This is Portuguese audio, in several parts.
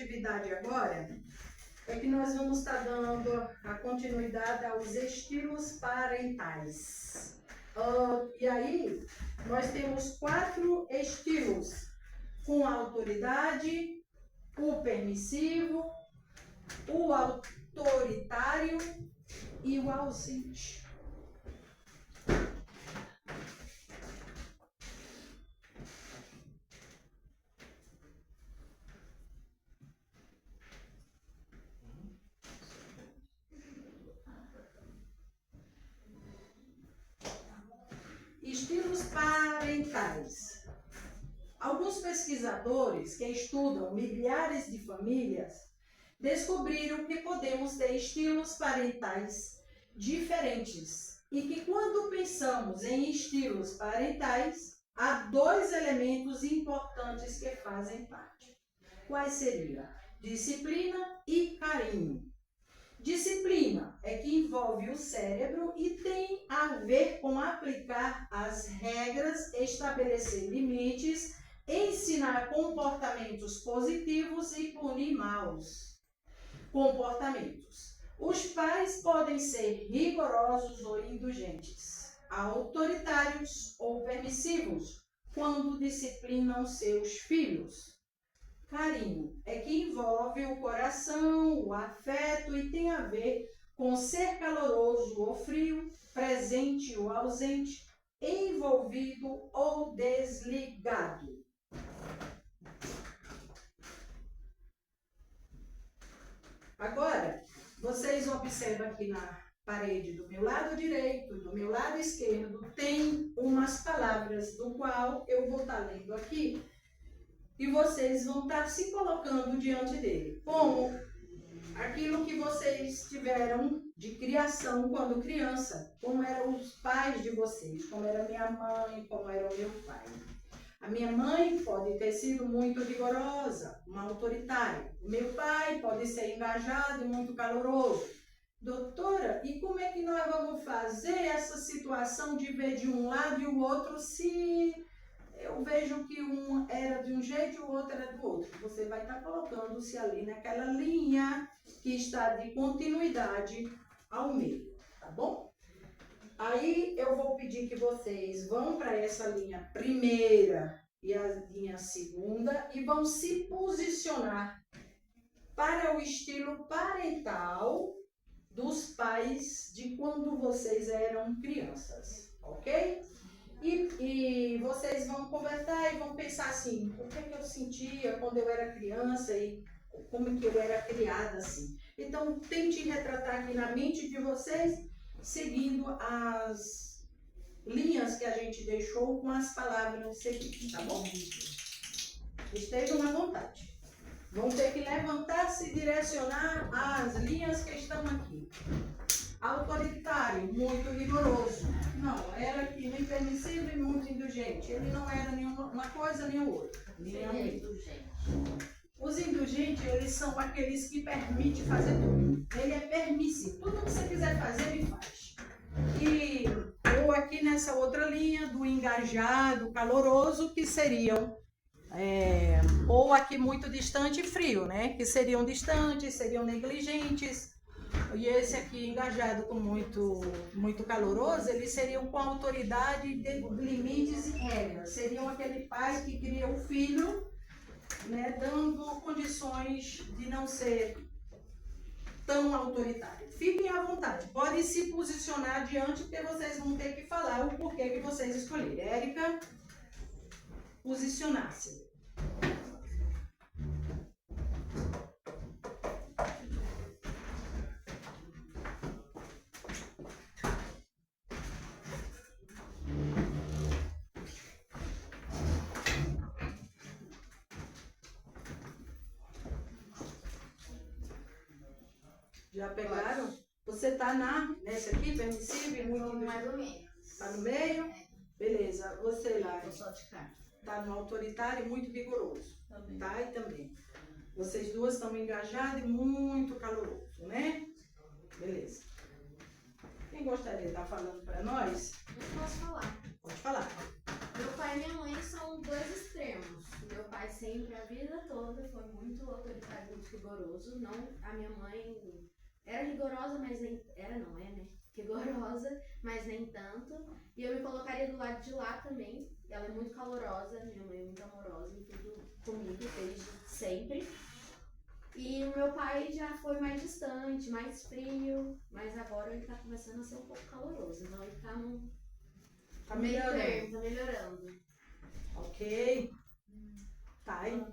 atividade agora é que nós vamos estar dando a continuidade aos estilos parentais. E aí, nós temos 4 estilos, com a autoridade, o permissivo, o autoritário e o ausente. Estilos parentais. Alguns pesquisadores que estudam milhares de famílias descobriram que podemos ter estilos parentais diferentes e que quando pensamos em estilos parentais, há 2 elementos importantes que fazem parte. Quais seriam? Disciplina e carinho. Disciplina é que envolve o cérebro e tem a ver com aplicar as regras, estabelecer limites, ensinar comportamentos positivos e punir maus comportamentos. Os pais podem ser rigorosos ou indulgentes, autoritários ou permissivos quando disciplinam seus filhos. Carinho é que envolve o coração, o afeto e tem a ver com ser caloroso ou frio, presente ou ausente, envolvido ou desligado. Agora, vocês observam aqui na parede do meu lado direito e do meu lado esquerdo, tem umas palavras do qual eu vou estar lendo aqui. E vocês vão estar se colocando diante dele, como aquilo que vocês tiveram de criação quando criança, como eram os pais de vocês, como era minha mãe, como era o meu pai. A minha mãe pode ter sido muito rigorosa, uma autoritária. O meu pai pode ser engajado e muito caloroso. Doutora, e como é que nós vamos fazer essa situação de ver de um lado e o outro se eu vejo que um era de um jeito e o outro era do outro? Você vai estar colocando-se ali naquela linha que está de continuidade ao meio, tá bom? Aí eu vou pedir que vocês vão para essa linha primeira e a linha segunda e vão se posicionar para o estilo parental dos pais de quando vocês eram crianças, ok? E vocês vão conversar e vão pensar assim, o que eu sentia quando eu era criança e como que eu era criada assim. Então, tente retratar aqui na mente de vocês, seguindo as linhas que a gente deixou com as palavras seguintes, tá bom? Estejam à vontade. Vão ter que levantar-se e direcionar as linhas que estão aqui. Autoritário, muito rigoroso. Não, era aqui nem permissivo e muito indulgente. Ele não era nenhuma coisa nem outra. Os indulgentes, eles são aqueles que permitem fazer tudo. Ele é permissivo. Tudo que você quiser fazer, ele faz. E ou aqui nessa outra linha do engajado, caloroso, que seriam ou aqui muito distante e frio, né? Que seriam distantes, seriam negligentes. E esse aqui engajado com muito caloroso, eles seriam com autoridade, de limites e regras. Seriam aquele pai que cria o filho, né, dando condições de não ser tão autoritário. Fiquem à vontade, podem se posicionar diante, porque vocês vão ter que falar o porquê que vocês escolheram. Érica, posicionar-se. Já pegaram? Você tá nesse aqui, permissivo e muito... Mais ou menos. Tá no meio? É. Beleza. Você lá, Vou só de cá. tá no autoritário e muito vigoroso. Também. Tá? E também. Vocês duas estão engajadas e muito caloroso, né? Beleza. Quem gostaria de estar falando para nós? Eu posso falar. Pode falar. Meu pai e minha mãe são 2 extremos. Meu pai sempre, a vida toda, foi muito autoritário muito rigoroso. Não, a minha mãe era rigorosa, mas nem... Era não, é, né? Rigorosa, mas nem tanto. E eu me colocaria do lado de lá também. Ela é muito calorosa, minha mãe é muito amorosa em tudo comigo, desde sempre. E o meu pai já foi mais distante, mais frio, mas agora ele tá começando a ser um pouco caloroso. Então ele tá num Tá meio melhorando. termo, tá melhorando. Ok. Tá aí.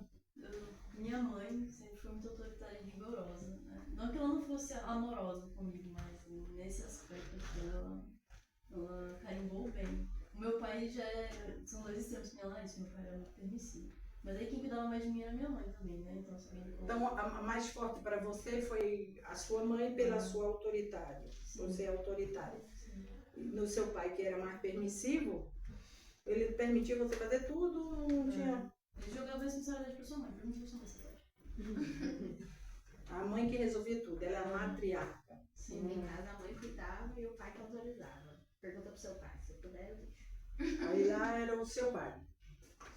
Minha mãe sempre foi muito autoritária e rigorosa, né? Não que ela não fosse amorosa comigo, mas nesse aspecto aqui ela carimbou bem. O meu pai já são dois extremos que minha mãe disse, meu pai era muito permissivo. Mas aí quem cuidava mais de mim era minha mãe também, né? Então, Então, a mais forte para você foi a sua mãe pela sua autoridade. Você é autoritária. No seu pai, que era mais permissivo, ele permitia você fazer tudo, não tinha... Ele jogava a responsabilidade pra sua mãe, pra mim não tinha responsabilidade. A mãe que resolvia tudo, ela é a matriarca. Sim, em casa a mãe cuidava e o pai que autorizava. Pergunta pro seu pai, se puder eu deixo. Aí lá era o seu pai.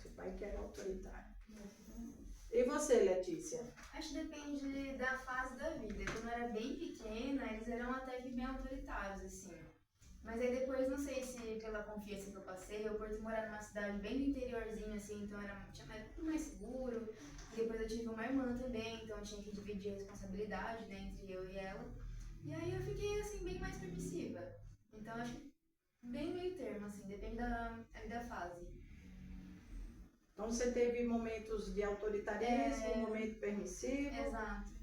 Seu pai que era autoritário. E você, Letícia? Acho que depende da fase da vida. Quando eu era bem pequena, eles eram até que bem autoritários, assim. Mas aí depois, não sei se pela confiança que eu passei, eu por morar numa cidade bem do interiorzinho, assim, então tinha tudo mais seguro. E depois eu tive uma irmã também, então eu tinha que dividir a responsabilidade, né, entre eu e ela. E aí eu fiquei, assim, bem mais permissiva. Então acho que bem meio termo, assim, depende da fase. Então você teve momentos de autoritarismo, momento permissivo. Exato.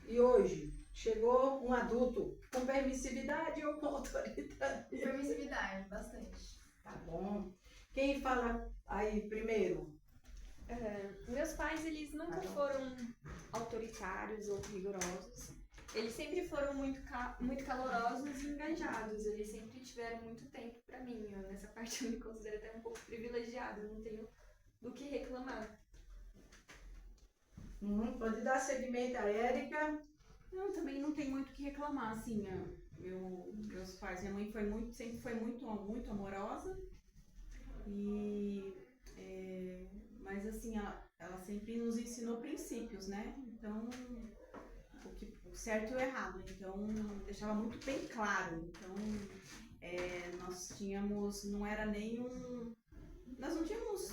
E hoje, chegou um adulto com permissividade ou com autoritarismo? Permissividade, bastante. Tá bom. Quem fala aí primeiro? Meus pais, eles nunca foram autoritários ou rigorosos. Eles sempre foram muito calorosos e engajados. Eles sempre tiveram muito tempo pra mim. Nessa parte eu me considero até um pouco privilegiada. Eu não tenho do que reclamar. Pode dar seguimento à Érica. Não, também não tem muito o que reclamar, assim, meus pais, minha mãe sempre foi muito amorosa, mas assim, ela sempre nos ensinou princípios, né, então, o certo e o errado, então, deixava muito bem claro, então, nós tínhamos, nós não tínhamos,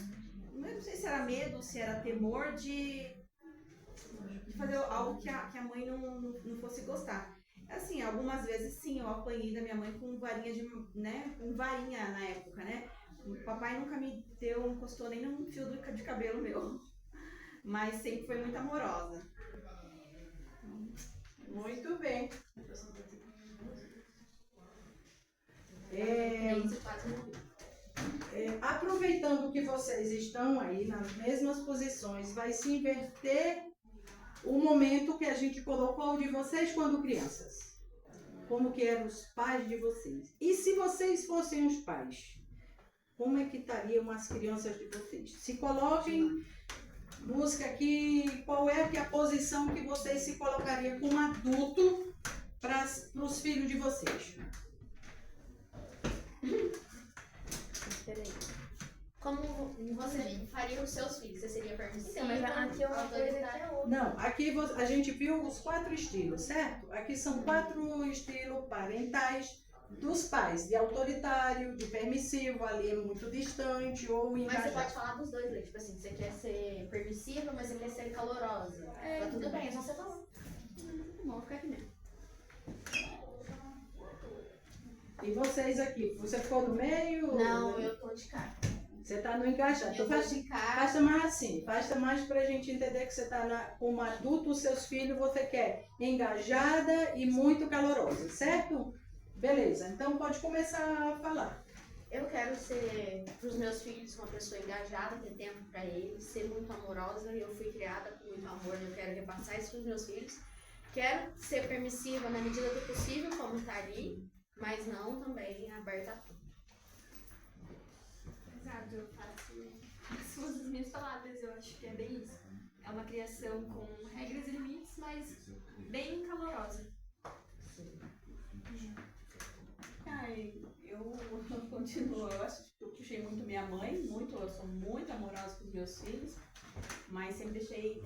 não sei se era medo, se era temor de fazer algo que a mãe não fosse gostar. Assim, algumas vezes sim, eu apanhei da minha mãe com varinha com varinha na época, né? O papai nunca me encostou nem num fio de cabelo meu, mas sempre foi muito amorosa. Muito bem. Aproveitando que vocês estão aí nas mesmas posições, vai se inverter o momento que a gente colocou de vocês quando crianças. Como que eram os pais de vocês. E se vocês fossem os pais, como é que estariam as crianças de vocês? Se coloquem, busca aqui qual é a posição que vocês se colocariam como adulto para os filhos de vocês. Peraí. Como você faria com os seus filhos? Você seria permissiva? Então, mas aqui é uma coisa que é outra. Não, aqui a gente viu os 4 estilos, certo? Aqui são 4 estilos parentais dos pais, de autoritário, de permissivo, ali é muito distante ou Mas você engajado. pode falar dos dois, né? Tipo assim, você quer ser permissiva, mas você quer ser calorosa. Tá tudo bem, é só você falar. Bom, fica aqui mesmo. E vocês aqui, você ficou no meio? Não, eu tô de cara. Você tá no engajado. Eu Então tô de cara. faça mais assim, faça mais pra gente entender que você tá como adulto, os seus filhos, você quer engajada e muito calorosa, certo? Beleza, então pode começar a falar. Eu quero ser, pros meus filhos, uma pessoa engajada, ter tempo pra eles, ser muito amorosa. Eu fui criada com muito amor, eu quero repassar isso pros meus filhos. Quero ser permissiva na medida do possível, como tá ali, mas não também aberta a tudo. Exato, eu faço as minhas palavras, eu acho que é bem isso. É uma criação com regras e limites, mas bem calorosa. Eu continuo, eu acho que eu puxei muito minha mãe, eu sou muito amorosa com os meus filhos, mas sempre deixei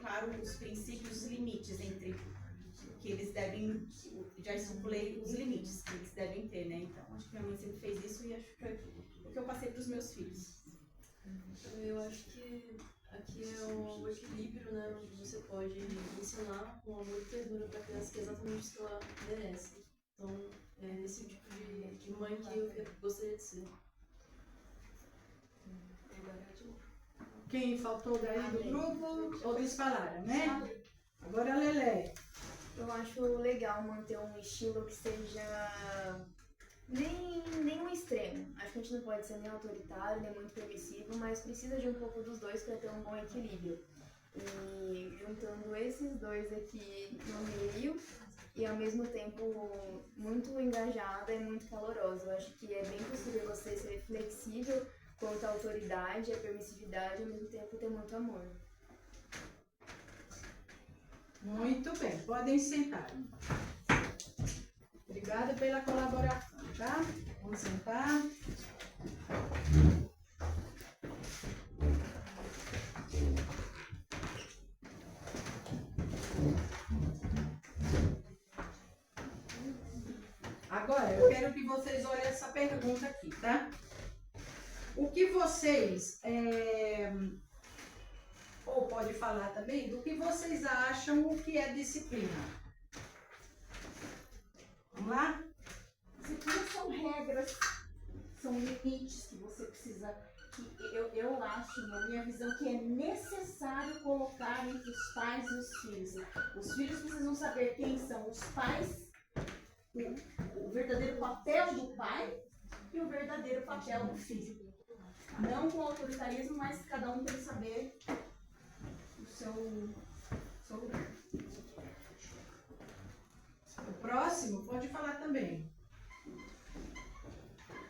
claro os princípios, os limites entre que eles devem, já estipulei os limites que eles devem ter, né? Então, acho que minha mãe sempre fez isso e acho que foi o que eu passei para os meus filhos. Eu acho que aqui é o equilíbrio, né? Onde você pode ensinar com amor e ternura para a criança que é exatamente isso que ela merece. Então, é esse tipo de mãe que eu gostaria de ser. Quem faltou daí do grupo, outros falaram, né? Agora a Lelé. Eu acho legal manter um estilo que seja nem um extremo. Acho que a gente não pode ser nem autoritário, nem muito permissivo, mas precisa de um pouco dos dois para ter um bom equilíbrio. E juntando esses dois aqui no meio, e ao mesmo tempo muito engajada e muito calorosa. Eu acho que é bem possível você ser flexível quanto à autoridade, à permissividade, e ao mesmo tempo ter muito amor. Muito bem, podem sentar. Obrigada pela colaboração, tá? Vamos sentar. Agora, eu quero que vocês olhem essa pergunta aqui, tá? O que vocês, ou pode falar também, do que vocês acham o que é disciplina? Vamos lá? Disciplina são regras, são limites que você precisa, que eu acho, na minha visão, que é necessário colocar entre os pais e os filhos. Os filhos precisam saber quem são os pais, o verdadeiro papel do pai e o verdadeiro papel do filho. Não com autoritarismo, mas cada um tem que saber o seu lugar. O próximo pode falar também.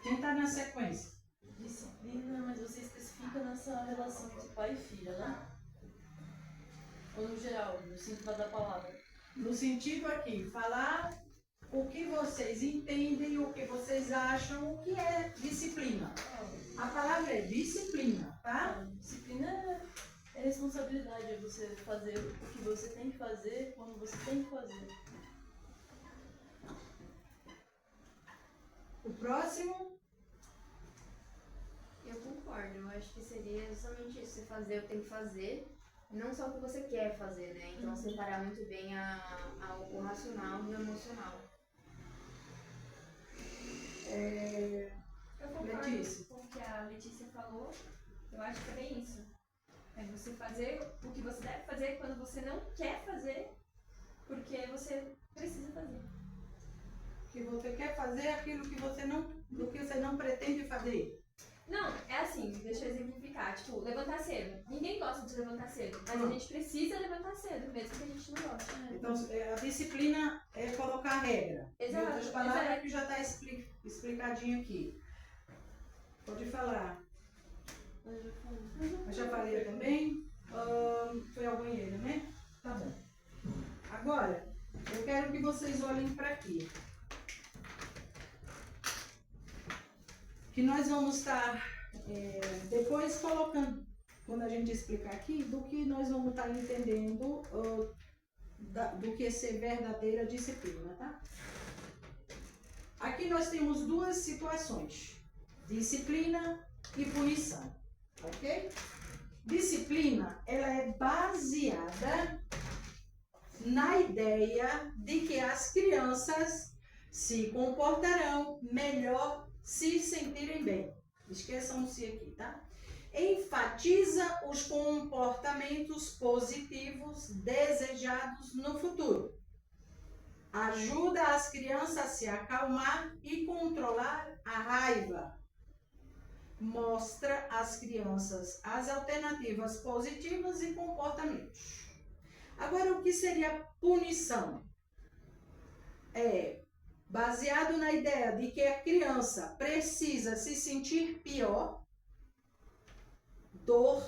Quem está na sequência? Disciplina, mas você especifica nessa relação entre pai e filha, né? Ou no geral, no sentido da palavra? No sentido aqui, falar o que vocês entendem, o que vocês acham, o que é disciplina. A palavra é disciplina, tá? Disciplina é responsabilidade, é você fazer o que você tem que fazer quando você tem que fazer. O próximo, Eu concordo, eu acho que seria justamente isso, você fazer o que tem que fazer, não só o que você quer fazer, né? Então separar muito bem o racional do emocional. Eu concordo Letícia. com o que a Letícia falou. Eu acho que é bem isso. É você fazer o que você deve fazer quando você não quer fazer, porque você precisa fazer. que você quer fazer aquilo que você não pretende fazer. Não, é assim, deixa eu exemplificar. Tipo, levantar cedo. Ninguém gosta de levantar cedo, mas a gente precisa levantar cedo, mesmo que a gente não goste. Então, a disciplina é colocar regra. Exato, Em outras palavras, exato. que já está explicadinho aqui. Pode falar. Eu já falei também. Foi ao banheiro, né? Tá bom. Agora, eu quero que vocês olhem para aqui. Que nós vamos estar depois colocando, quando a gente explicar aqui, do que nós vamos estar entendendo do que ser verdadeira disciplina, tá? Aqui nós temos duas situações, disciplina e punição, ok? Disciplina, ela é baseada na ideia de que as crianças se comportarão melhor se sentirem bem. Esqueçam o se aqui, tá? Enfatiza os comportamentos positivos desejados no futuro. Ajuda as crianças a se acalmar e controlar a raiva. Mostra às crianças as alternativas positivas e comportamentos. Agora, o que seria punição? Baseado na ideia de que a criança precisa se sentir pior, dor,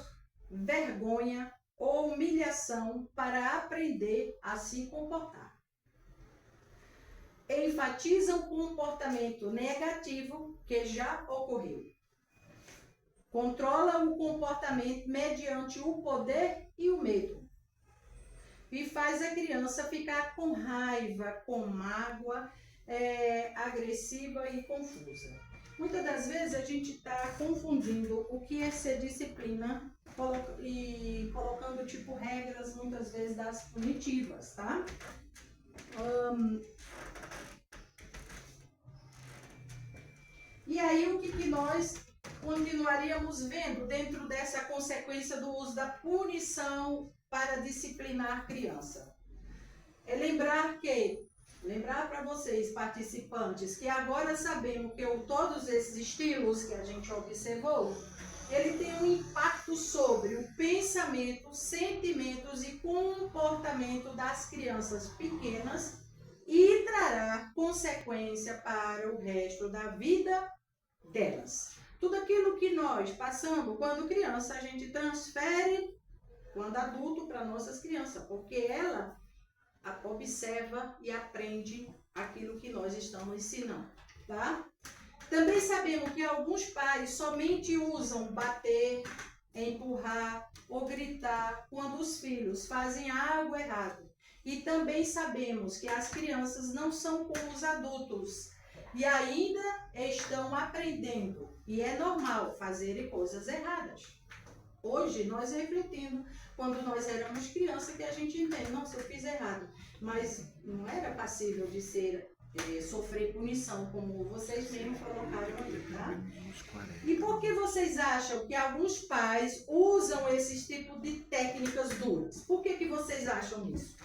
vergonha ou humilhação para aprender a se comportar. Enfatiza o comportamento negativo que já ocorreu. Controla o comportamento mediante o poder e o medo. e faz a criança ficar com raiva, com mágoa, agressiva e confusa. Muitas das vezes a gente está confundindo o que é ser disciplina e colocando tipo regras, muitas vezes das punitivas, tá? E aí o que nós continuaríamos vendo dentro dessa consequência do uso da punição para disciplinar a criança? É lembrar para vocês, participantes, que agora sabemos que todos esses estilos que a gente observou, ele tem um impacto sobre o pensamento, sentimentos e comportamento das crianças pequenas e trará consequência para o resto da vida delas. Tudo aquilo que nós passamos quando criança, a gente transfere quando adulto para nossas crianças, porque ela observa e aprende aquilo que nós estamos ensinando, tá? Também sabemos que alguns pais somente usam bater, empurrar ou gritar quando os filhos fazem algo errado. E também sabemos que as crianças não são como os adultos e ainda estão aprendendo. E é normal fazerem coisas erradas. Hoje, nós refletindo, quando nós éramos crianças, que a gente entende, nossa, eu fiz errado. Mas não era passível de sofrer punição, como vocês mesmos colocaram aí, tá? E por que vocês acham que alguns pais usam esses tipos de técnicas duras? Por que vocês acham isso?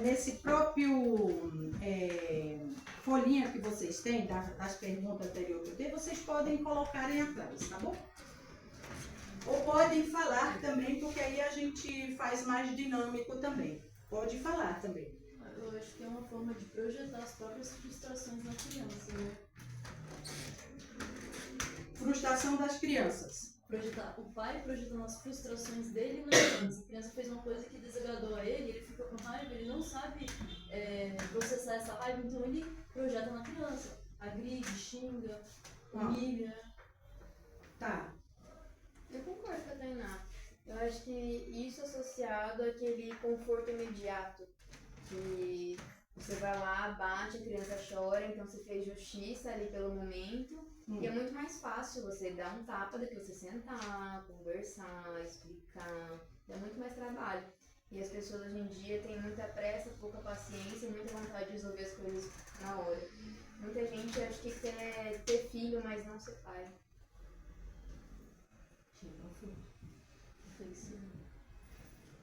Nesse próprio folhinha que vocês têm, das perguntas anteriores que eu dei, vocês podem colocarem atrás, tá bom? Ou podem falar também, porque aí a gente faz mais dinâmico também. Pode falar também. Eu acho que é uma forma de projetar as próprias frustrações na criança, né? Frustração das crianças. O pai projetando as frustrações dele na criança. A criança fez uma coisa que desagradou a ele, ele fica com raiva, ele não sabe processar essa raiva, então ele projeta na criança. Agride, xinga, humilha. Tá. Eu concordo com a Tainá. Eu acho que isso associado àquele conforto imediato. Que você vai lá, bate, a criança chora, então você fez justiça ali pelo momento. E é muito mais fácil você dar um tapa do que você sentar, conversar, explicar. É muito mais trabalho. E as pessoas hoje em dia têm muita pressa, pouca paciência e muita vontade de resolver as coisas na hora. Muita gente acho que quer ter filho, mas não ser pai.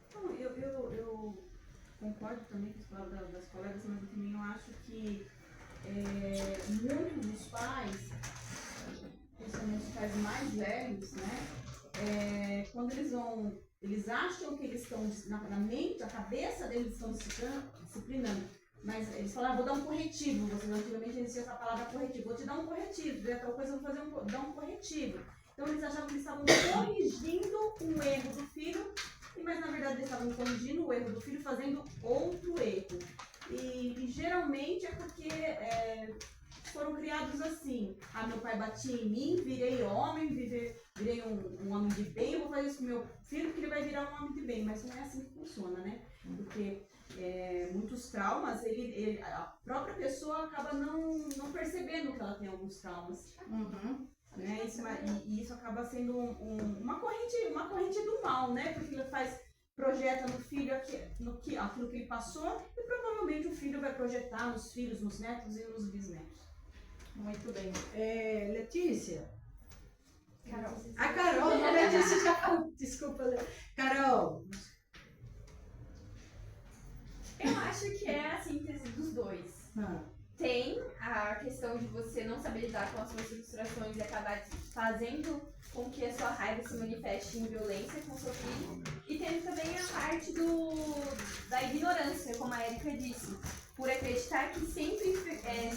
Então, eu concordo também com as palavras das colegas, mas também eu acho que muitos dos pais, principalmente os pais mais velhos, né, quando eles acham que eles estão na mente, na cabeça deles estão disciplinando, mas eles falam, vou dar um corretivo, vocês antigamente existia essa palavra corretivo, vou te dar um corretivo, tal coisa, eu vou dar um corretivo. Então eles achavam que eles estavam corrigindo um erro do filho, mas na verdade eles estavam corrigindo o erro do filho fazendo outro erro. E geralmente é porque foram criados assim. Ah, meu pai batia em mim, virei homem, virei um homem de bem, eu vou fazer isso com meu filho porque ele vai virar um homem de bem. Mas não é assim que funciona, né? Porque muitos traumas, a própria pessoa acaba não percebendo que ela tem alguns traumas. Uhum. Né? E isso acaba sendo uma corrente do mal, né? Porque ele projeta no filho aquilo que ele passou e provavelmente o filho vai projetar nos filhos, nos netos e nos bisnetos. Muito bem. Letícia? Carol. A Carol, a Letícia já falou. Desculpa, Carol. Eu acho que é a síntese dos dois. Tem a questão de você não saber lidar com as suas frustrações e acabar fazendo com que a sua raiva se manifeste em violência com o seu filho. E tem também a parte da ignorância, como a Erika disse, por acreditar que sempre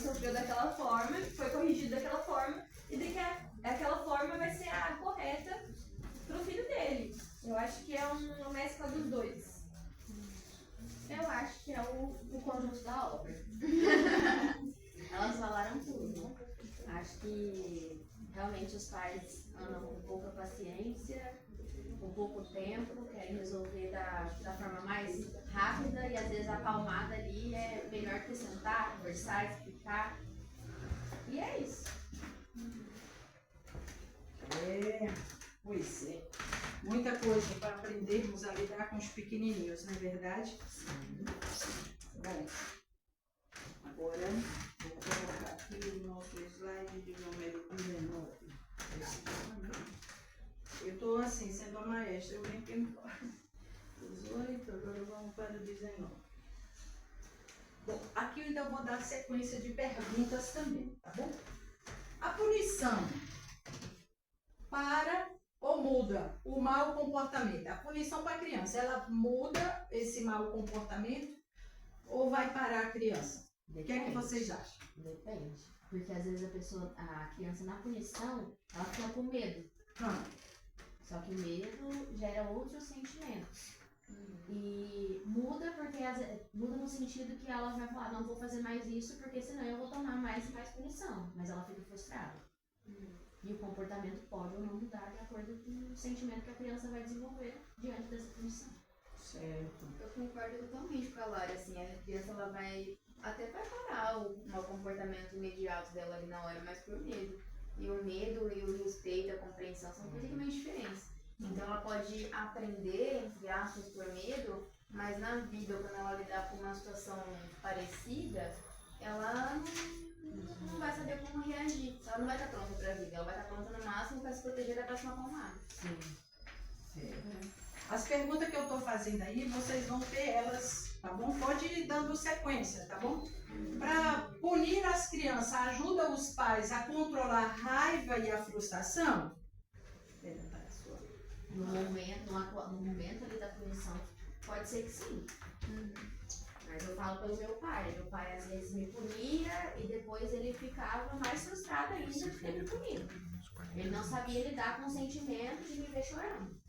sofreu daquela forma, que foi corrigido daquela forma, e de que aquela forma vai ser a correta pro filho dele. Eu acho que é uma mescla dos dois. Eu acho que é o conjunto da obra. Elas falaram tudo. Acho que realmente os pais andam com pouca paciência, com pouco tempo, querem resolver da forma mais rápida e às vezes a palmada ali é melhor que sentar, conversar, explicar. E é isso. Pois é. Muita coisa para aprendermos a lidar com os pequenininhos, não é verdade? Bom, agora vou colocar aqui o nosso slide de número 19. Eu estou assim, sendo a maestra, eu nem tenho 18, agora vamos para o 19. Bom, aqui eu ainda vou dar sequência de perguntas também, tá bom? A punição para ou muda o mau comportamento? A punição para a criança, ela muda esse mau comportamento ou vai parar a criança? O que é que vocês acham? Depende. Porque às vezes a criança na punição, ela fica com medo. Só que o medo gera outros sentimentos. E muda porque muda no sentido que ela vai falar, não vou fazer mais isso porque senão eu vou tomar mais e mais punição. Mas ela fica frustrada. E o comportamento pode ou não mudar de acordo com o sentimento que a criança vai desenvolver diante dessa punição. Certo. Eu concordo totalmente com a Lara, assim, a criança ela vai até parar o mau comportamento imediato dela ali na hora, mas por medo. E o medo e o respeito, a compreensão são completamente diferentes. Então ela pode aprender, entre aspas, por medo, mas na vida, quando ela lidar com uma situação parecida, ela não vai saber como reagir. Ela não vai estar pronta para a vida, ela vai estar pronta no máximo para se proteger da próxima palmada. Sim. Certo. As perguntas que eu estou fazendo aí, vocês vão ter elas, tá bom? Pode ir dando sequência, tá bom? Para punir as crianças, ajuda os pais a controlar a raiva e a frustração? No momento ali da punição, pode ser que sim. Mas eu falo pelo meu pai. Meu pai às vezes me punia e depois ele ficava mais frustrado ainda de ter me punido. Ele não sabia lidar com o sentimento de me ver chorando.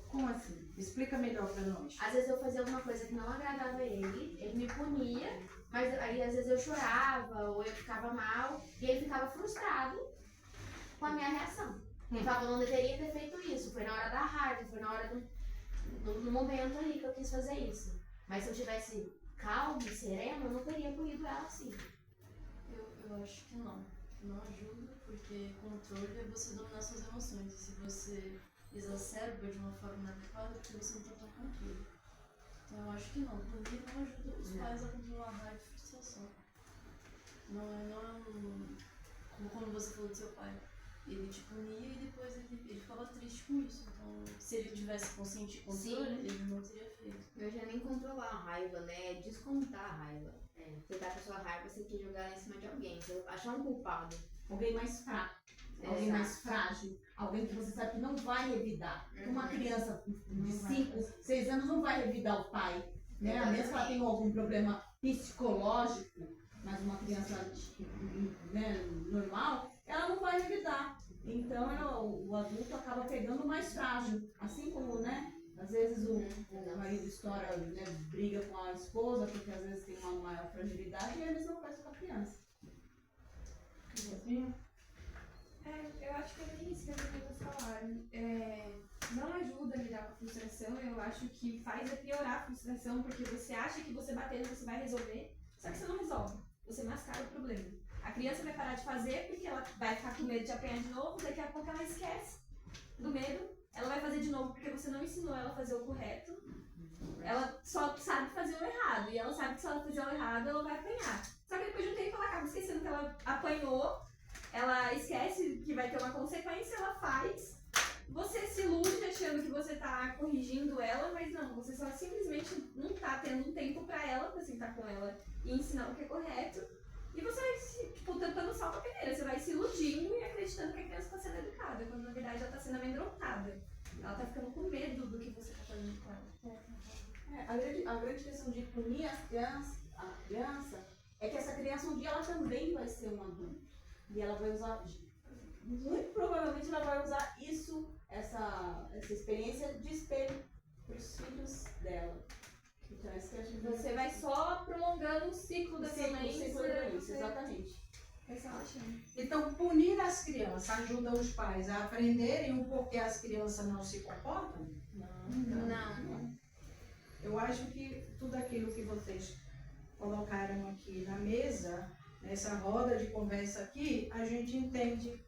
Como assim? Explica melhor para nós. Às vezes eu fazia alguma coisa que não agradava ele me punia, mas aí às vezes eu chorava ou eu ficava mal e ele ficava frustrado com a minha reação. Ele falava, não deveria ter feito isso, foi na hora da raiva, foi na hora do momento ali que eu quis fazer isso. Mas se eu tivesse calmo, sereno, eu não teria punido ela assim. Eu acho que não. Não ajuda, porque controle é você dominar suas emoções. E se você exacerba de uma forma inadequada, porque você não está tendo controle. Então eu acho que não. Punir não ajuda os pais a controlar a raiva e frustração. Não é como você falou do seu pai. Ele te punia e depois ele ficava triste com isso. Então, se ele tivesse consciente de controle, ele não teria feito. Eu já nem controlar a raiva, né? É descontar a raiva. Você tá com a sua raiva, você quer jogar ela em cima de alguém. Você achar um culpado. Alguém mais fraco, alguém mais frágil, alguém que você sabe que não vai revidar. Uma criança de 5, 6 anos não vai revidar o pai, né? Mesmo que ela tenha algum problema psicológico, mas uma criança, né, normal, ela não vai revidar. Então o adulto acaba pegando o mais frágil, assim como, né? Às vezes o marido estoura, né, briga com a esposa porque às vezes tem uma maior fragilidade e a mesma coisa com a criança. Eu acho que é bem isso que as meninas falaram. Não ajuda a lidar com a frustração, eu acho que faz piorar a frustração, porque você acha que você batendo você vai resolver, só que você não resolve, você mascara o problema. A criança vai parar de fazer porque ela vai ficar com medo de apanhar de novo, daqui a pouco ela esquece do medo, ela vai fazer de novo porque você não ensinou ela a fazer o correto, ela só sabe fazer o errado, e ela sabe que se ela fizer o errado ela vai apanhar. Só que depois de um tempo ela acaba esquecendo que ela apanhou, ela esquece que vai ter uma consequência, ela faz, você se ilude achando que você tá corrigindo ela, mas não, você só simplesmente não tá tendo um tempo pra ela, pra sentar com ela e ensinar o que é correto, e você vai, tipo, tampando sol com a peneira, você vai se iludindo e acreditando que a criança tá sendo educada, quando na verdade ela tá sendo amedrontada, ela tá ficando com medo do que você tá fazendo com ela. A grande questão de punir a criança é que essa criança um dia ela também vai ser um adulto. E ela vai usar, muito provavelmente ela vai usar isso, essa experiência de espelho para os filhos dela. Então essa que eu acho que Você vai só prolongando o ciclo da violência. exatamente. Essa é a chance. E Então, punir as crianças ajuda os pais a aprenderem o porquê as crianças não se comportam? Não. Eu acho que tudo aquilo que vocês colocaram aqui na mesa, nessa roda de conversa aqui, a gente entende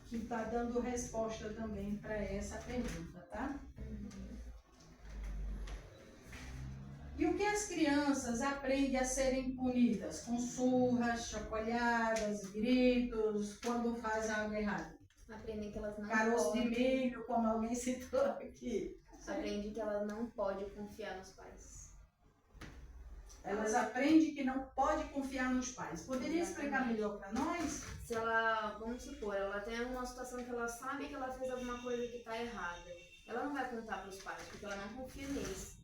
que está dando resposta também para essa pergunta, tá? E o que as crianças aprendem a serem punidas? Com surras, chacoalhadas, gritos, quando fazem algo errado? Aprendem que elas não Caroço de podem. milho, como alguém citou aqui. Aprendem que elas não podem confiar nos pais. Elas aprendem que não pode confiar nos pais. Poderia explicar melhor para nós? Se ela, vamos supor, ela tem uma situação que ela sabe que ela fez alguma coisa que está errada, ela não vai contar para os pais, porque ela não confia neles.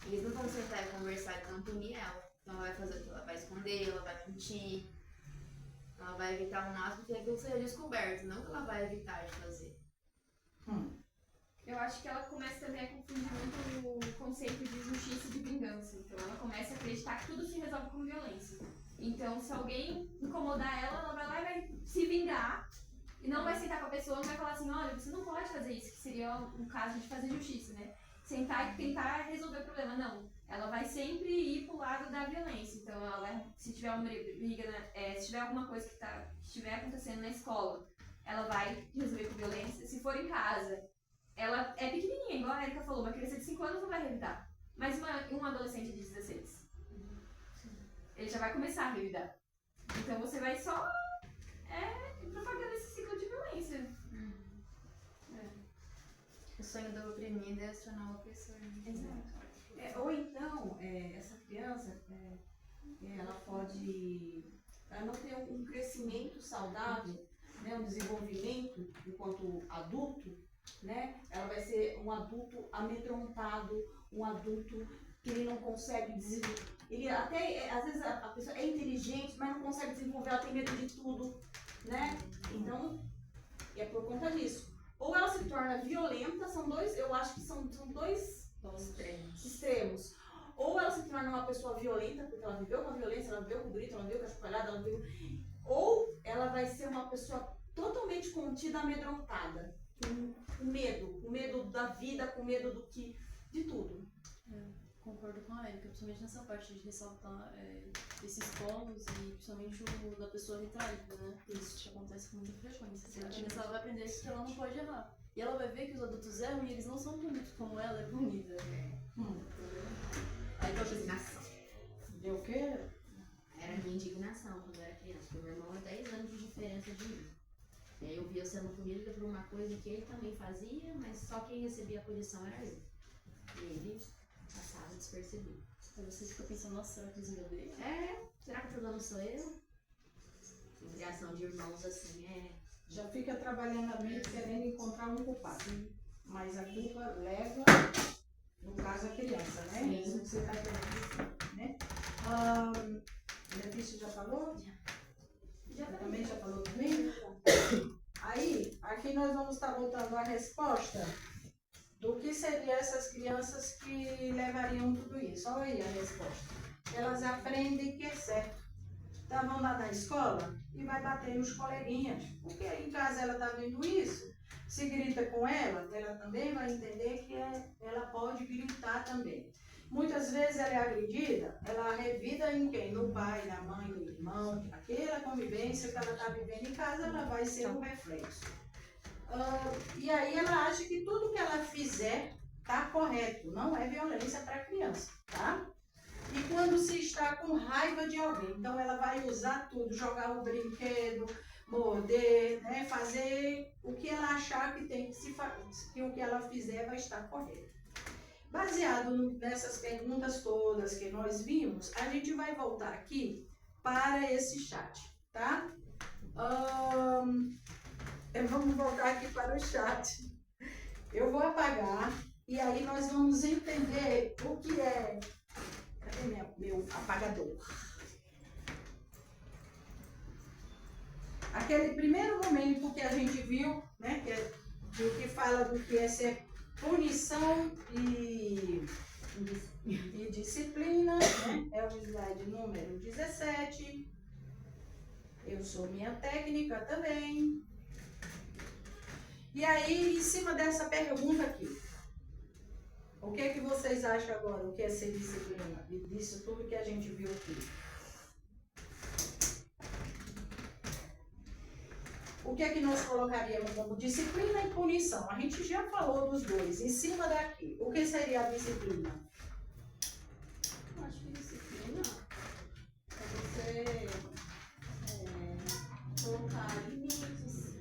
Eles não vão sentar e conversar e não punir ela. Então ela vai fazer o que? Ela vai esconder, ela vai mentir, ela vai evitar ao máximo que aquilo seja descoberto, não que ela vai evitar de fazer. Eu acho que ela começa também a confundir muito o conceito de justiça e de vingança. Então ela começa a acreditar que tudo se resolve com violência. Então se alguém incomodar ela, ela vai lá e vai se vingar. E não vai sentar com a pessoa e vai falar assim, olha, você não pode fazer isso, que seria um caso de fazer justiça, né? Sentar e tentar resolver o problema. Não. Ela vai sempre ir pro lado da violência. Então ela vai, se tiver uma briga, se tiver alguma coisa que estiver acontecendo na escola, ela vai resolver com violência. Se for em casa, ela é pequenininha, igual a Erika falou, uma criança de 5 anos não vai revidar. Mas um adolescente de 16, ele já vai começar a revidar. Então você vai só propagando esse ciclo de violência. O sonho do oprimido é se tornar um opressor. Exato. Ou então, essa criança, ela não ter um crescimento saudável, né, um desenvolvimento enquanto adulto, né, ela vai ser um adulto amedrontado, um adulto que ele não consegue desenvolver. Ele até, às vezes, a pessoa é inteligente, mas não consegue desenvolver, ela tem medo de tudo, né? Então, é por conta disso. Ou ela se torna violenta, eu acho que são dois extremos. Ou ela se torna uma pessoa violenta, porque ela viveu com a violência, ela viveu com o grito, ela viveu com a chacoalhada, ela viveu... Ou ela vai ser uma pessoa totalmente contida, amedrontada, com medo da vida, com medo de tudo. Concordo com a Erika, principalmente nessa parte de ressaltar esses polos e principalmente o da pessoa retraída, né? Isso acontece com muita frequência. A criança ela vai aprender que ela não pode errar. E ela vai ver que os adultos erram e eles não são punidos como ela é punida. Aí foi indignação. Deu o quê? Era a minha indignação quando eu era criança, porque meu irmão é 10 anos de diferença de mim. E aí eu via sendo punida por uma coisa que ele também fazia, mas só quem recebia a punição era eu. E ele passava despercebido. Então você fica pensando, nossa, será que eles me odeiam? Será que o problema sou eu? Criação de irmãos assim Já fica trabalhando a mente querendo encontrar um culpado. Mas a culpa leva, no caso, a criança, né? Sim. Isso que você está querendo dizer, né? Letícia já falou? Já também já falou também? Aí, aqui nós vamos estar voltando à resposta do que seriam essas crianças que levariam tudo isso. Olha aí a resposta. Elas aprendem que é certo. Então vão lá na escola e vai bater nos coleguinhas. Porque em casa ela está vendo isso. Se grita com ela, ela também vai entender que ela pode gritar também. Muitas vezes ela é agredida, ela revida em quem? No pai, na mãe, no irmão. Aquela convivência que ela está vivendo em casa, ela vai ser um reflexo. E aí ela acha que tudo que ela fizer está correto, não é violência para a criança, tá? E quando se está com raiva de alguém, então ela vai usar tudo, jogar o brinquedo, morder, né, fazer o que ela achar que tem que se fazer, que o que ela fizer vai estar correto. Baseado nessas perguntas todas que nós vimos, a gente vai voltar aqui para esse chat, tá? Vamos voltar aqui para o chat. Eu vou apagar e aí nós vamos entender o que é... Cadê meu apagador? Aquele primeiro momento que a gente viu, né, que fala do que é ser punição e disciplina, né, é o slide número 17. Eu sou minha técnica também. E aí, em cima dessa pergunta aqui, o que é que vocês acham agora? O que é ser disciplina? E disso tudo que a gente viu aqui. O que é que nós colocaríamos como disciplina e punição? A gente já falou dos dois. Em cima daqui, o que seria a disciplina? Eu acho que disciplina é você colocar limites,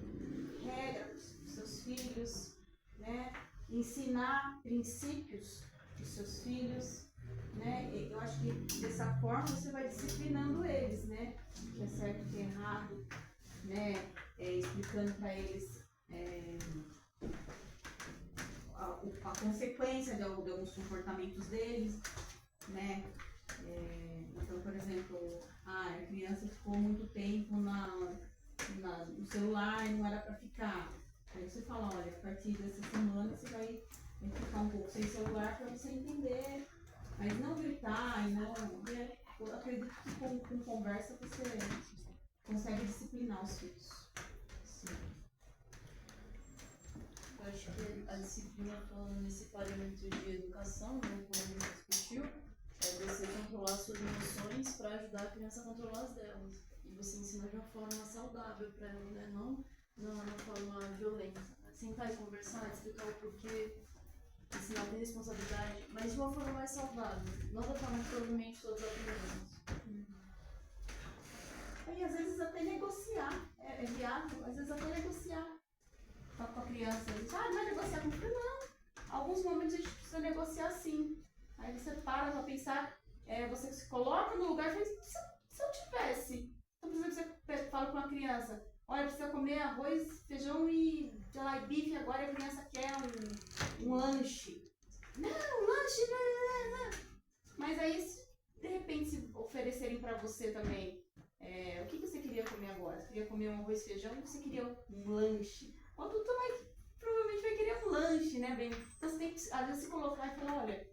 regras para os seus filhos, né? Ensinar princípios para os seus filhos, né? Eu acho que dessa forma você vai disciplinando eles, né? O que é certo, o que é errado, né? Explicando para eles a consequência de alguns comportamentos deles, né? Então, por exemplo, a criança ficou muito tempo no celular e não era para ficar. Aí você fala, olha, a partir dessa semana você vai ficar um pouco sem celular para você entender, mas não gritar e não. Eu acredito que com conversa você consegue disciplinar os filhos. Sim. Eu acho que a disciplina, falando nesse parâmetro de educação, né, como a gente discutiu, é você controlar suas emoções para ajudar a criança a controlar as delas. E você ensinar de uma forma saudável para ela, né? Não de uma forma violenta. Sentar e conversar, explicar o porquê, ensinar a ter responsabilidade, mas de uma forma mais saudável. Não da forma que provavelmente todos aprendemos. E às vezes até negociar, é viável, às vezes até negociar com a criança. Diz, não vai negociar com o filho, não. Alguns momentos a gente precisa negociar sim. Aí você para pensar, você se coloca no lugar e fala, se eu tivesse, então por exemplo, você fala com uma criança, olha, precisa comer arroz, feijão e, sei lá, e bife agora, e a criança quer um lanche. Não, lanche, não. Mas aí, se de repente se oferecerem pra você também, o que você queria comer agora? Você queria comer um arroz e feijão ou você queria um lanche? O adulto provavelmente vai querer um lanche, né, bem? Então você tem que, às vezes, se colocar e falar, olha,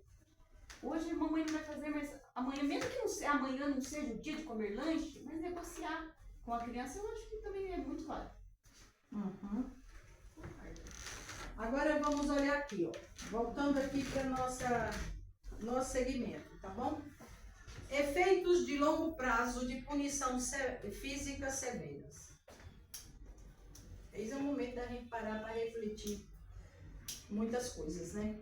hoje a mamãe não vai fazer, mas amanhã, mesmo que amanhã não seja o dia de comer lanche, mas negociar com a criança, eu acho que também é muito válido. Uhum. Agora vamos olhar aqui, ó. Voltando aqui para nosso segmento, tá bom? Efeitos de longo prazo de punição física severas. Esse é o momento da gente parar para refletir muitas coisas, né?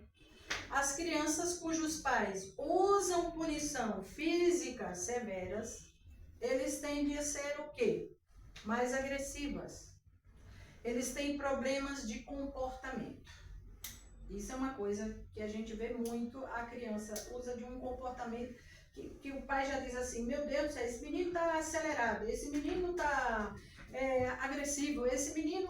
As crianças cujos pais usam punição física severas, eles tendem a ser o quê? Mais agressivas. Eles têm problemas de comportamento. Isso é uma coisa que a gente vê muito, a criança usa de um comportamento que o pai já diz assim, meu Deus do céu, esse menino está acelerado, esse menino está agressivo, esse menino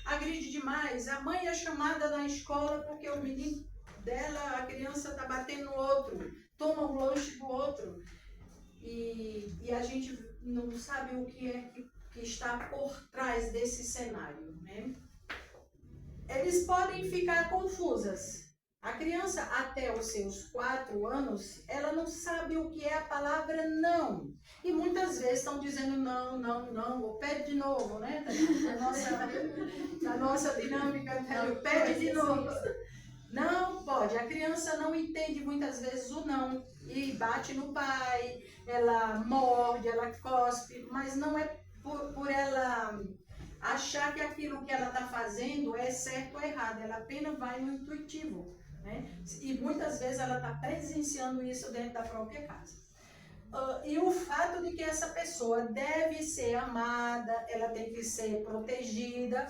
agride demais, a mãe é chamada na escola porque o menino dela, a criança está batendo no outro, toma um lanche do outro, e a gente não sabe o que é que está por trás desse cenário, né? Eles podem ficar confusas. A criança, até os seus 4 anos, ela não sabe o que é a palavra não. E muitas vezes estão dizendo não, ou pede de novo, né? Na nossa dinâmica, pede de novo. Não pode. A criança não entende muitas vezes o não. E bate no pai, ela morde, ela cospe, mas não é por ela achar que aquilo que ela está fazendo é certo ou errado. Ela apenas vai no intuitivo. Né? E muitas vezes ela está presenciando isso dentro da própria casa. E o fato de que essa pessoa deve ser amada, ela tem que ser protegida,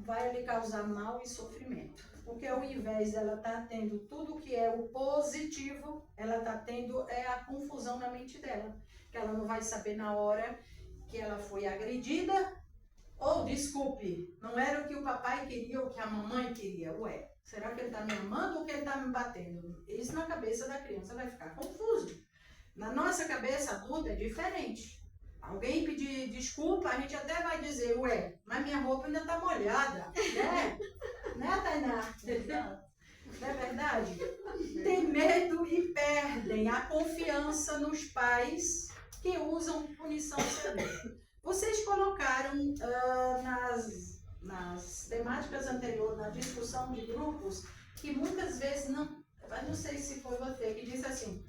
vai lhe causar mal e sofrimento. Porque ao invés dela estar tendo tudo que é o positivo, ela está tendo a confusão na mente dela. Que ela não vai saber na hora que ela foi agredida, ou desculpe, não era o que o papai queria ou o que a mamãe queria. Ué, será que ele está me amando ou que ele está me batendo? Isso na cabeça da criança vai ficar confuso. Na nossa cabeça adulta é diferente. Alguém pedir desculpa, a gente até vai dizer, ué, mas minha roupa ainda está molhada, né? Né, Tainá? Não é verdade? Tem medo e perdem a confiança nos pais que que usam punição severa. Vocês colocaram nas temáticas anteriores, na discussão de grupos, que muitas vezes não sei se foi você que disse assim,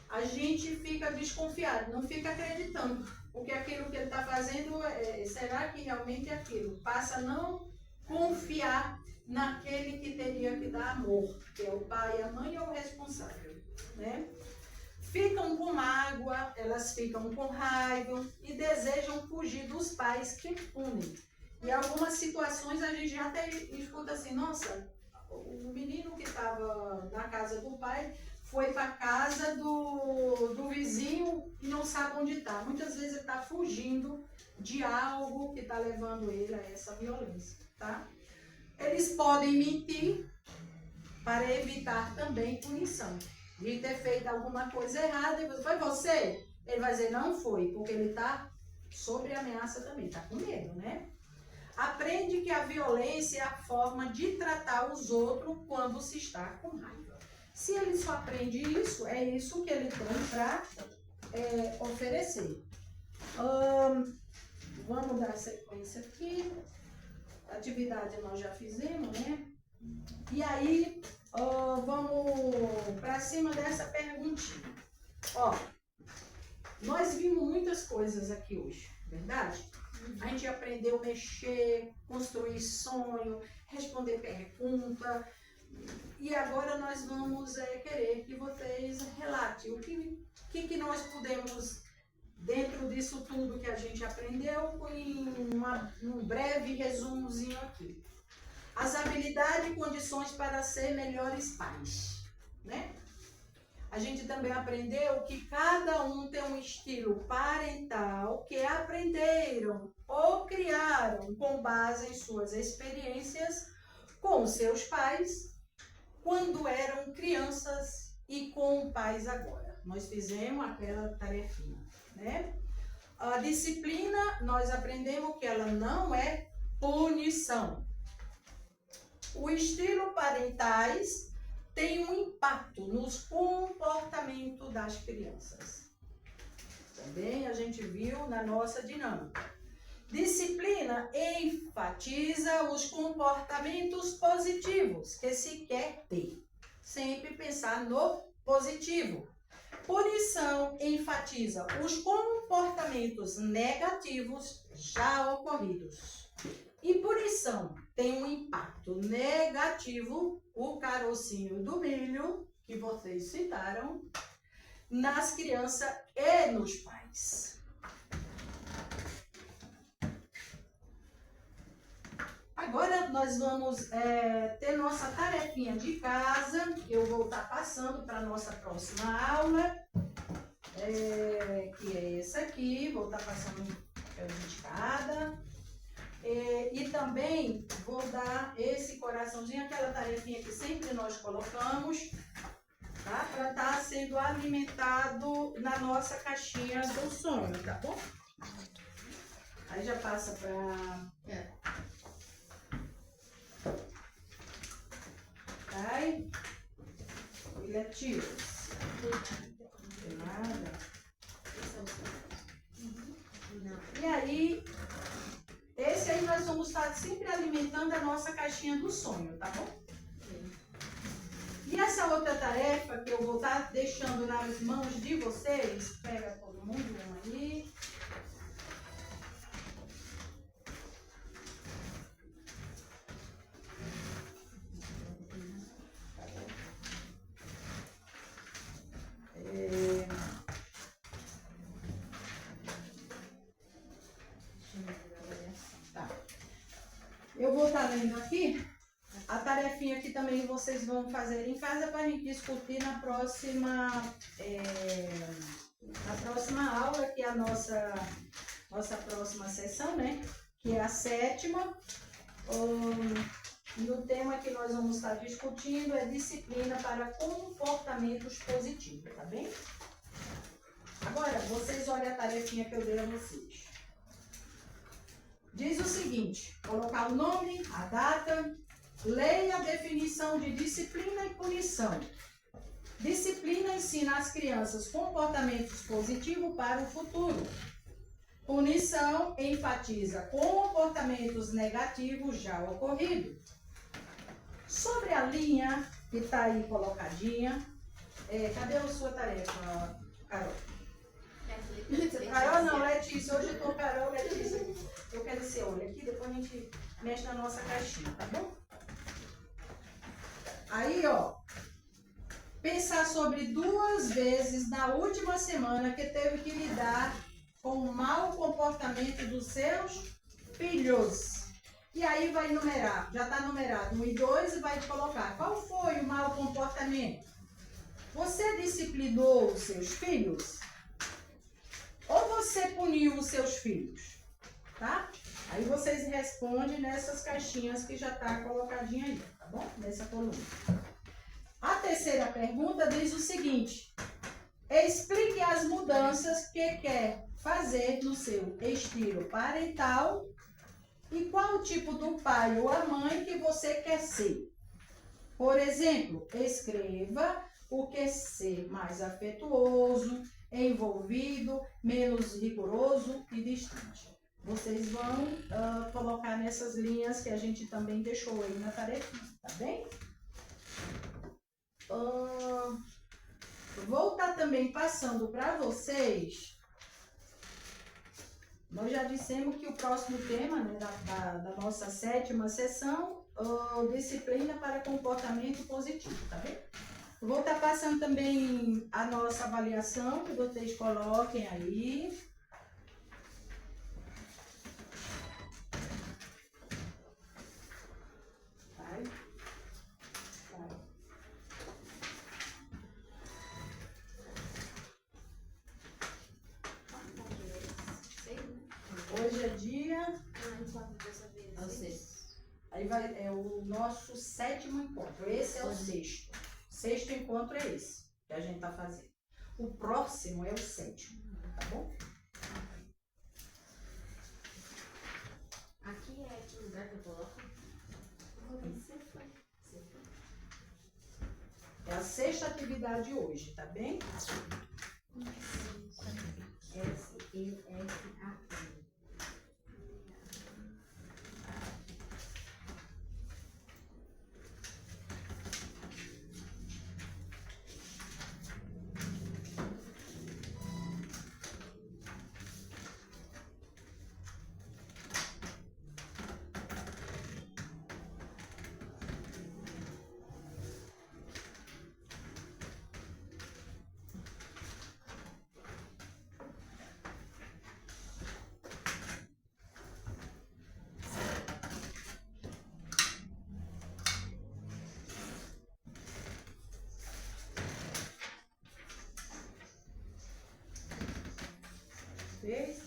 a gente fica desconfiado, não fica acreditando, porque aquilo que ele está fazendo, será que realmente é aquilo? Passa a não confiar naquele que teria que dar amor, que é o pai, a mãe ou o responsável, né? Ficam com mágoa, elas ficam com raiva e desejam fugir dos pais que punem. Em algumas situações a gente já até escuta assim, nossa, o menino que estava na casa do pai foi para a casa do vizinho e não sabe onde está. Muitas vezes ele está fugindo de algo que está levando ele a essa violência, tá? Eles podem mentir para evitar também punição. De ter feito alguma coisa errada, e foi você? Ele vai dizer, não foi, porque ele está sob ameaça também, está com medo, né? Aprende que a violência é a forma de tratar os outros quando se está com raiva. Se ele só aprende isso, é isso que ele tem para oferecer. Vamos dar sequência aqui. Atividade nós já fizemos, né? E aí, vamos para cima dessa perguntinha. Ó, nós vimos muitas coisas aqui hoje, verdade? A gente aprendeu a mexer, construir sonho, responder pergunta. E agora nós vamos querer que vocês relatem o que nós podemos, dentro disso tudo que a gente aprendeu, em um breve resumozinho aqui. As habilidades e condições para ser melhores pais, né? A gente também aprendeu que cada um tem um estilo parental que aprenderam ou criaram com base em suas experiências com seus pais quando eram crianças e com pais agora. Nós fizemos aquela tarefinha, né? A disciplina, nós aprendemos que ela não é punição. O estilo parentais tem um impacto nos comportamentos das crianças. Também a gente viu na nossa dinâmica. Disciplina enfatiza os comportamentos positivos que se quer ter. Sempre pensar no positivo. Punição enfatiza os comportamentos negativos já ocorridos. E punição tem um impacto negativo, o carocinho do milho, que vocês citaram, nas crianças e nos pais. Agora nós vamos ter nossa tarefinha de casa, que eu vou estar passando para a nossa próxima aula, que é essa aqui, vou estar passando papel de cada. E também vou dar esse coraçãozinho, aquela tarefinha que sempre nós colocamos, tá? Para estar sendo alimentado na nossa caixinha do sonho, tá bom? Aí já passa para... Vai. Filhotinhos. Não tem nada. E aí... Esse aí nós vamos estar sempre alimentando a nossa caixinha do sonho, tá bom? E essa outra tarefa que eu vou estar deixando nas mãos de vocês, pega todo mundo um aí. Eu vou estar lendo aqui, a tarefinha que também vocês vão fazer em casa para a gente discutir na próxima aula, que é a nossa próxima sessão, né? Que é a 7ª. E o tema que nós vamos estar discutindo é disciplina para comportamentos positivos, tá bem? Agora, vocês olhem a tarefinha que eu dei a vocês. Diz o seguinte, colocar o nome, a data, leia a definição de disciplina e punição. Disciplina ensina às crianças comportamentos positivos para o futuro. Punição enfatiza comportamentos negativos já ocorridos. Sobre a linha que está aí colocadinha, cadê a sua tarefa, Carol? Carol não, Letícia. Hoje eu tô Carol, Letícia. Eu quero que você olhe aqui, depois a gente mexe na nossa caixinha, tá bom? Aí, ó. Pensar sobre 2 vezes na última semana que teve que lidar com o mau comportamento dos seus filhos. E aí vai numerar, já está numerado 1 e 2 e vai colocar qual foi o mau comportamento. Você disciplinou os seus filhos? Ou você puniu os seus filhos? Tá? Aí vocês respondem nessas caixinhas que já está colocadinha aí, tá bom? Nessa coluna. A terceira pergunta diz o seguinte: explique as mudanças que quer fazer no seu estilo parental e qual o tipo do pai ou a mãe que você quer ser. Por exemplo, escreva o que ser mais afetuoso, envolvido, menos rigoroso e distante. Vocês vão colocar nessas linhas que a gente também deixou aí na tarefinha, tá bem? Vou estar também passando para vocês. Nós já dissemos que o próximo tema, né, da nossa 7ª sessão, disciplina para comportamento positivo, tá bem? Vou estar passando também a nossa avaliação, que vocês coloquem aí. Vai. Hoje é dia... É o sexto. Aí é o nosso 7º encontro. Esse é o 6º. 6º encontro é esse que a gente está fazendo. O próximo é o 7º, tá bom? Aqui é que lugar que eu coloco? É a 6ª atividade hoje, tá bem? S-E-S-A-N. Fez?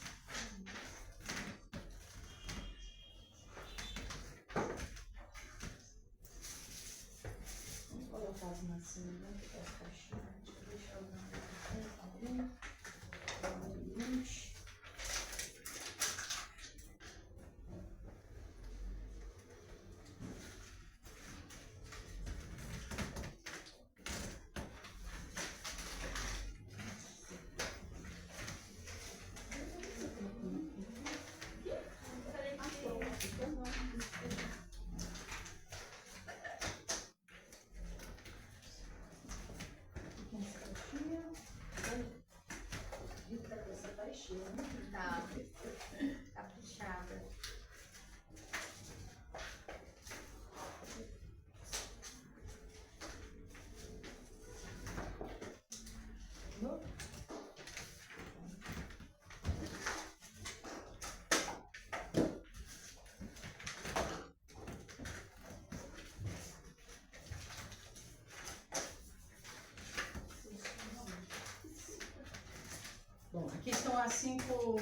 Vamos colocar as massinhas dentro das caixinhas. Deixa eu ver. Tá. Caprichada. Bom, aqui estão as 5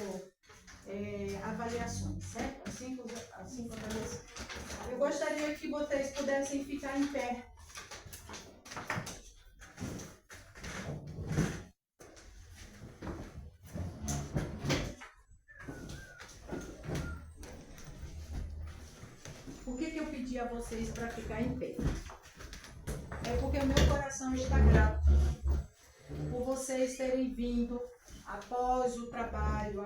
avaliações, certo? As 5 avaliações. Eu gostaria que vocês pudessem ficar em pé. Por que eu pedi a vocês para ficar em pé? é porque o meu coração está grato por vocês terem vindo após o trabalho,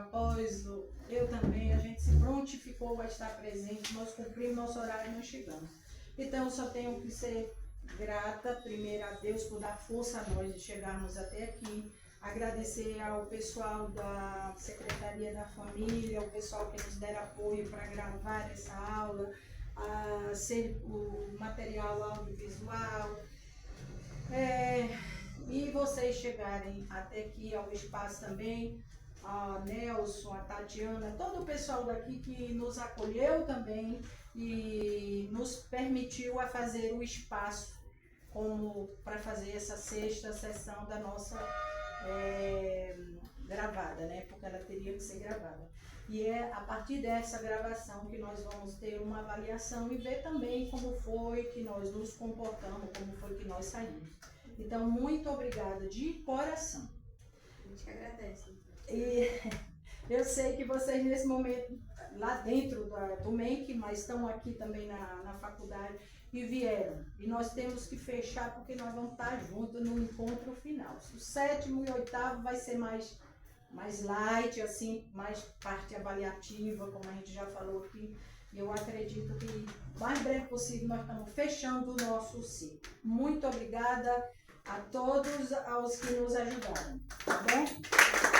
eu também, a gente se prontificou a estar presente, nós cumprimos nosso horário e nós chegamos. Então, eu só tenho que ser grata, primeiro a Deus por dar força a nós de chegarmos até aqui, agradecer ao pessoal da Secretaria da Família, o pessoal que nos deram apoio para gravar essa aula, o material audiovisual, e vocês chegarem até aqui ao espaço também, a Nelson, a Tatiana, todo o pessoal daqui que nos acolheu também e nos permitiu a fazer o espaço como para fazer essa sexta sessão da nossa gravada, né? Porque ela teria que ser gravada. E é a partir dessa gravação que nós vamos ter uma avaliação e ver também como foi que nós nos comportamos, como foi que nós saímos. Então, muito obrigada de coração. A gente que agradece. E eu sei que vocês nesse momento, lá dentro do MEC, mas estão aqui também na faculdade e vieram. E nós temos que fechar porque nós vamos estar juntos no encontro final. O 7º e 8º vai ser mais light, assim, mais parte avaliativa, como a gente já falou aqui. E eu acredito que o mais breve possível nós estamos fechando o nosso ciclo. Muito obrigada a todos aos que nos ajudaram, tá bom?